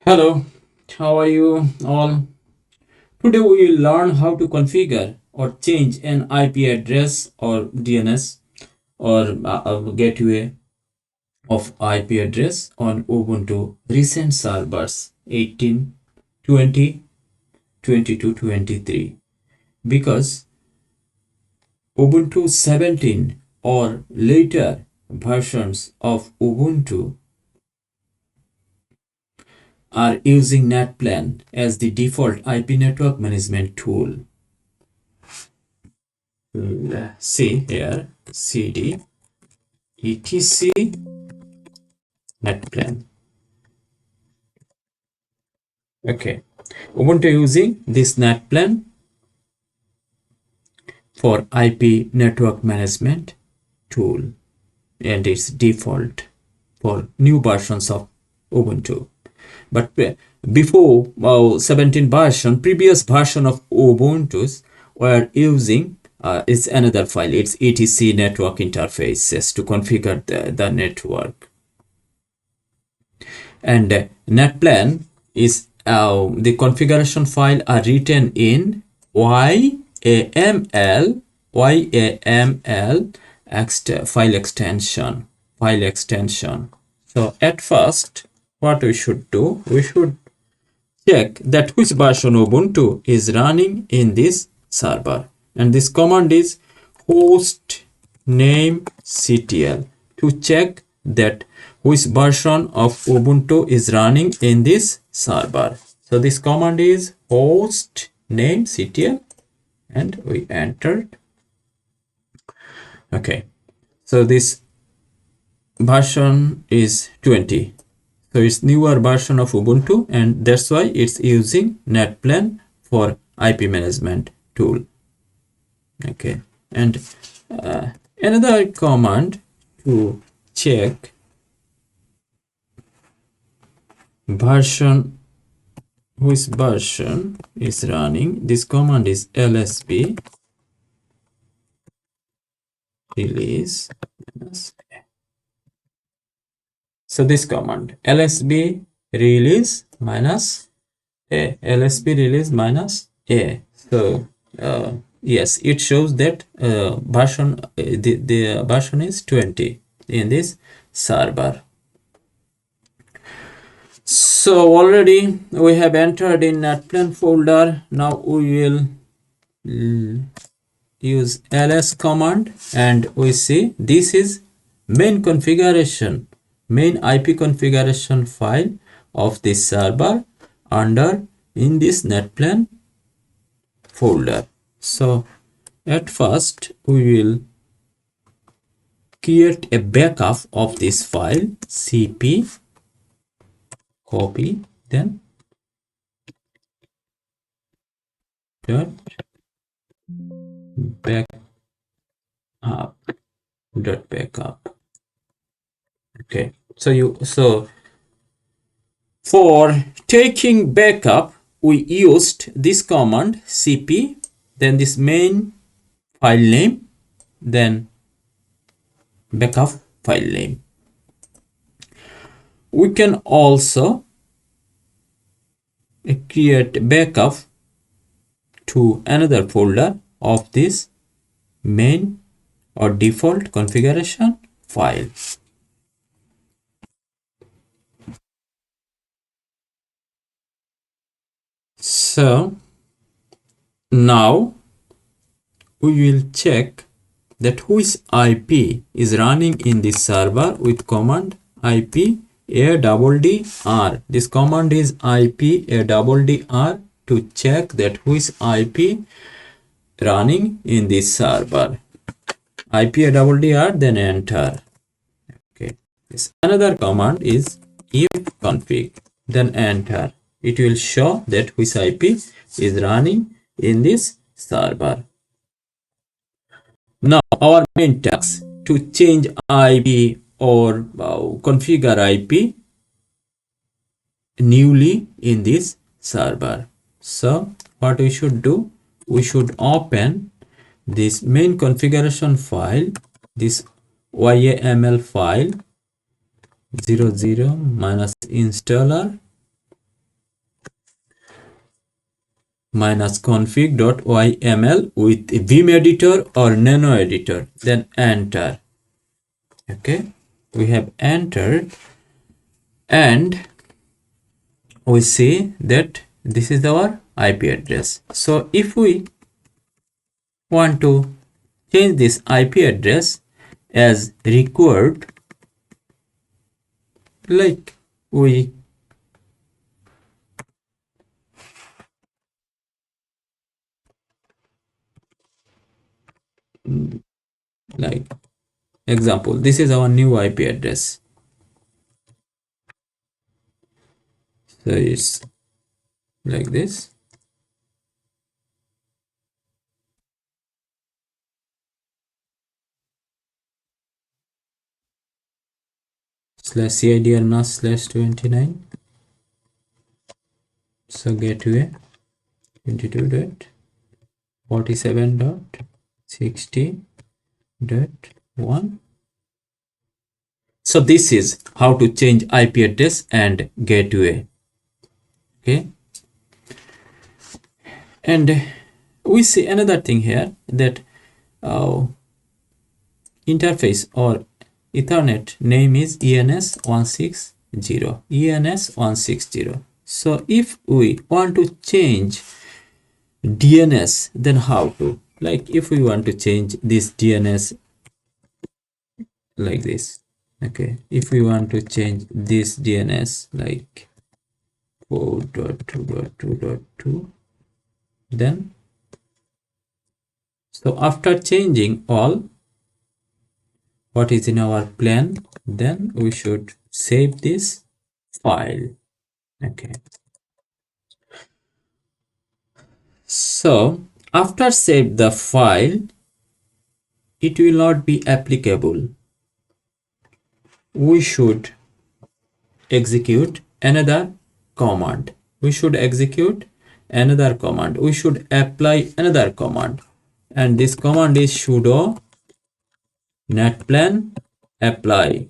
Hello, how are you all? Today we will learn how to configure or change an IP address or DNS or a gateway of IP address on Ubuntu recent servers 18, 20, 22, 23 because Ubuntu 17 or later versions of Ubuntu are using Netplan as the default IP network management tool. See here cd etc Netplan. Okay, Ubuntu using this Netplan for IP network management tool, and it's default for new versions of Ubuntu. But before 17 version, previous version of Ubuntu's were using it's another file. It's etc network interfaces to configure the network. And Netplan is the configuration file are written in YAML file extension. So at first, what we should do, we should check that which version of Ubuntu is running in this server, and this command is hostnamectl to check that which version of Ubuntu is running in this server. So this command is hostnamectl, and we entered. Okay, so this version is 20. So it's newer version of Ubuntu, and that's why it's using Netplan for IP management tool. Okay, and another command to check version, which version is running, this command is lsb release. So this command lsb release minus a, lsb release minus a. So yes, it shows that version the version is 20 in this server. So already we have entered in Netplan folder. Now we will use ls command, and we see this is main configuration, main IP configuration file of this server under in this Netplan folder. So at first we will create a backup of this file, cp copy, then dot backup. Okay, so for taking backup we used this command cp, then this main file name, then backup file name. We can also create backup to another folder of this main or default configuration file. So now we will check that which IP is running in this server with command IP addr. This command is IP addr to check that which IP running in this server. IP addr, then enter. Okay. This another command is Ifconfig, then enter. It will show that which IP is running in this server. Now our main task to change IP or configure IP newly in this server. So what we should do, we should open this main configuration file, this YAML file 00 minus installer minus config.yml with vim editor or nano editor, then enter. Okay, we have entered, and we see that this is our IP address. So if we want to change this IP address as required, like we like example, this is our new IP address. So it's like this. /cdr mask /29. So gateway 22.47.60.1. So this is how to change IP address and gateway. Okay, and we see another thing here, that interface or Ethernet name is ENS160. So if we want to change DNS, then how to? Like if we want to change this DNS like this, okay, if we want to change this DNS like 4.2.2.2, then so after changing all what is in our plan, then we should save this file. Okay, so after save the file, it will not be applicable. We should execute another command. We should apply another command, and this command is sudo netplan apply.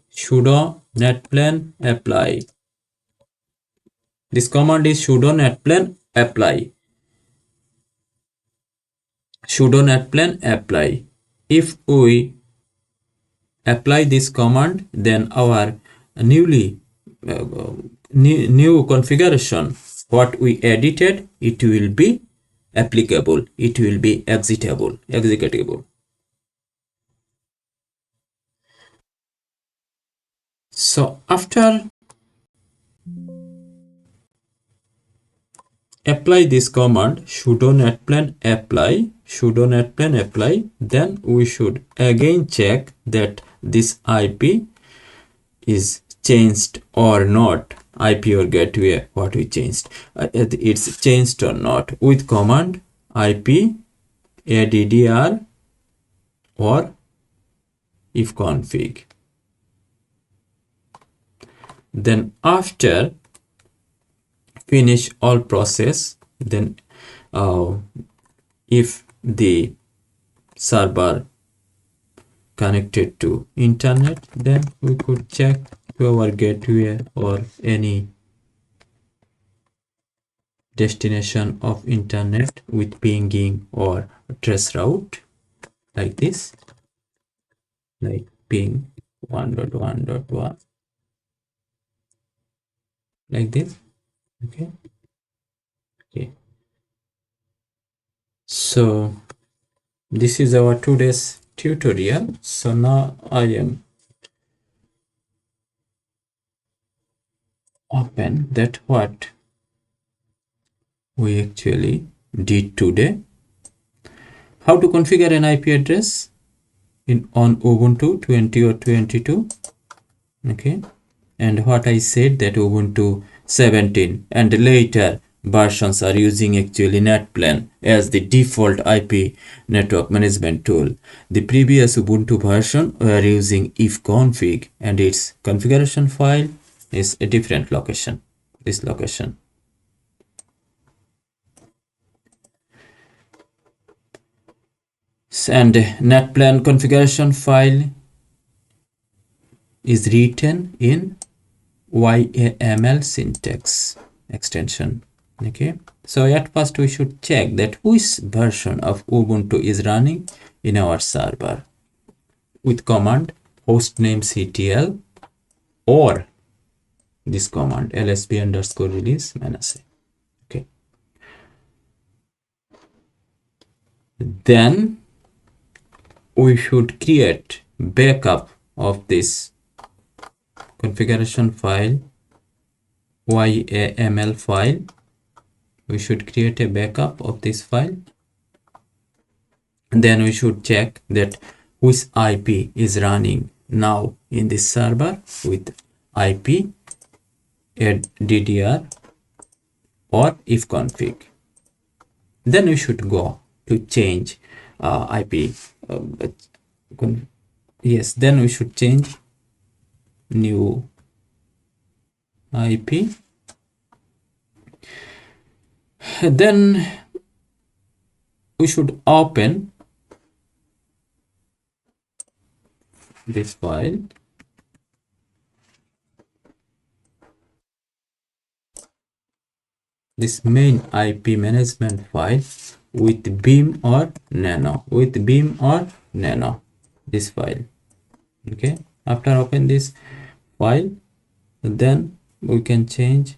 This command is sudo netplan apply. If we apply this command, then our new configuration, what we edited, it will be applicable, it will be executable. So after apply this command sudo netplan apply, then we should again check that this IP is changed or not, IP or gateway what we changed, it's changed or not, with command IP addr or Ifconfig. Then after finish all process, then if the server connected to internet, then we could check to our gateway or any destination of internet with pinging or trace route like this, like ping 1.1.1 like this. Okay, so this is our today's tutorial. So now I am open that what we actually did today. How to configure an IP address on Ubuntu 20 or 22. Okay, and what I said that Ubuntu 17 and later versions are using actually Netplan as the default IP network management tool. The previous Ubuntu version were using Ifconfig, and its configuration file is a different location, this location. And Netplan configuration file is written in YAML syntax extension. Okay, so at first we should check that which version of Ubuntu is running in our server with command hostnamectl or this command lsb underscore release -a. Okay, then we should create backup of this configuration file, YAML file. We should create a backup of this file. Then we should check that which IP is running now in this server with IP addr or Ifconfig. Then we should go to change IP. Yes, then we should change new IP. Then we should open this file. This main IP management file with beam or nano, this file. Okay, after open this file, then we can change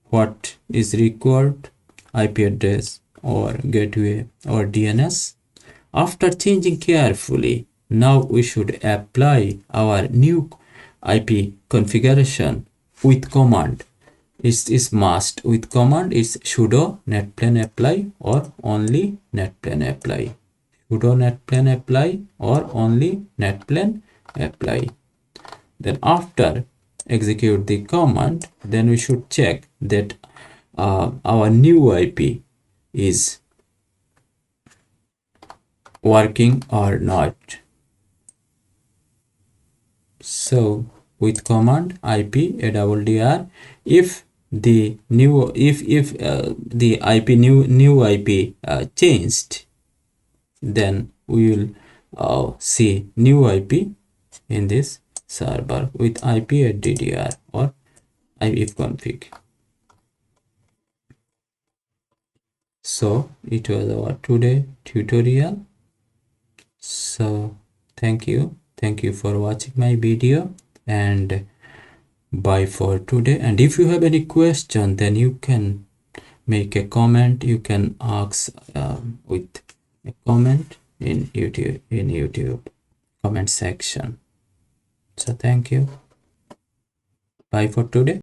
what is required, IP address or gateway or DNS. After changing carefully, now we should apply our new IP configuration with command. It is must with command is sudo netplan apply or only netplan apply. Sudo netplan apply or only netplan apply. Then after execute the command, then we should check that our new IP is working or not. So with command IP addr, if the new the IP new IP changed, then we will see new IP in this server with IP addr or Ifconfig. So it was our today tutorial. So thank you for watching my video, and bye for today. And if you have any question, then you can make a comment. You can ask with a comment in YouTube comment section. So thank you, bye for today.